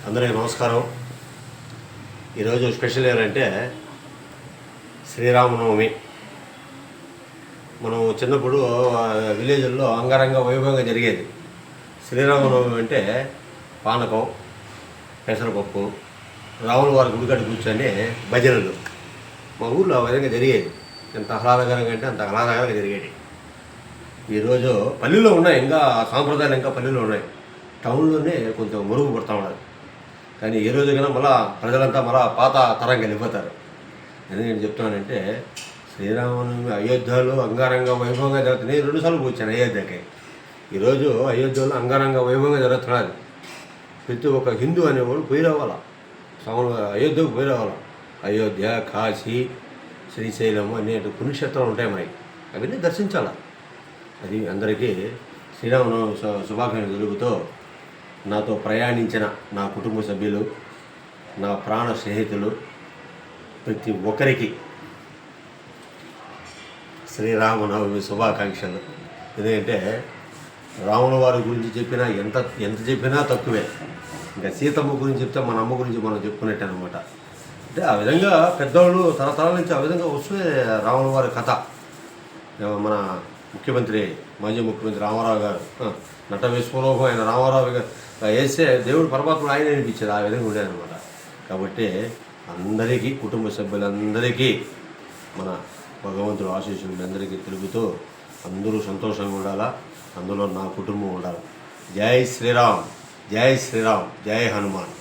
అందరికీ నమస్కారం. ఈరోజు స్పెషల్ ఏంటంటే శ్రీరామనవమి. మనం చిన్నప్పుడు విలేజ్ల్లో అంగరంగ వైభవంగా జరిగేది. శ్రీరామనవమి అంటే పానకం, పెసరపప్పు, రాముల వారి గుడికాడ కూర్చొని భజనలు మా ఊళ్ళో ఆ విధంగా జరిగేది. ఎంత ఆహ్లాదకరంగా అంటే అంత ఆహ్లాదకరంగా జరిగేది. ఈరోజు పల్లెల్లో ఉన్నాయి, ఇంకా సాంప్రదాయాలు ఇంకా పల్లెల్లో ఉన్నాయి. టౌన్లోనే కొంచెం మురుగు పడుతూ ఉన్నారు. కానీ ఈ రోజు కన్నా మళ్ళా ప్రజలంతా మళ్ళా పాత తరంగా వెళ్ళిపోతారు. అని నేను చెప్తున్నానంటే శ్రీరామనవమి అయోధ్యలో అంగరంగ వైభవంగా జరుగుతుంది. నేను 2 సార్లు కూర్చాను అయోధ్యకి. ఈరోజు అయోధ్యలో అంగరంగ వైభవంగా జరుగుతున్నది. ప్రతి ఒక్క హిందూ అనేవాడు పోయి రావాలా, అయోధ్యకు పోయి రావాలా. అయోధ్య, కాశీ, శ్రీశైలము అనే పుణ్యక్షేత్రాలు ఉంటాయి మనకి, అవన్నీ దర్శించాలా. అది అందరికీ శ్రీరామనవమి శుభాకాంక్షలు తెలుపుతూ నాతో ప్రయాణించిన నా కుటుంబ సభ్యులు, నా ప్రాణ స్నేహితులు ప్రతి ఒక్కరికి శ్రీరామనవమి శుభాకాంక్షలు. ఎందుకంటే రాముల వారి గురించి చెప్పినా ఎంత చెప్పినా తక్కువే. ఇంకా సీతమ్మ గురించి చెప్తే మన అమ్మ గురించి మనం చెప్పుకున్నట్టు అనమాట. అంటే ఆ విధంగా పెద్దవాళ్ళు తరతరాల నుంచి ఆ విధంగా వస్తే రాముల వారి కథ. మన ముఖ్యమంత్రి, మాజీ ముఖ్యమంత్రి రామారావు గారు నట విశ్వరూపం ఆయన రామారావు గారు వేస్తే దేవుడు పరమాత్ముడు ఆయన అనిపించేది. ఆ విధంగా ఉండేదన్నమాట. కాబట్టి అందరికీ, కుటుంబ సభ్యులందరికీ మన భగవంతుడు ఆశీస్సులు అందరికీ తెలుపుతూ అందరూ సంతోషంగా ఉండాలా, అందులో నా కుటుంబం ఉండాలి. జై శ్రీరామ్, జై శ్రీరామ్, జై హనుమాన్.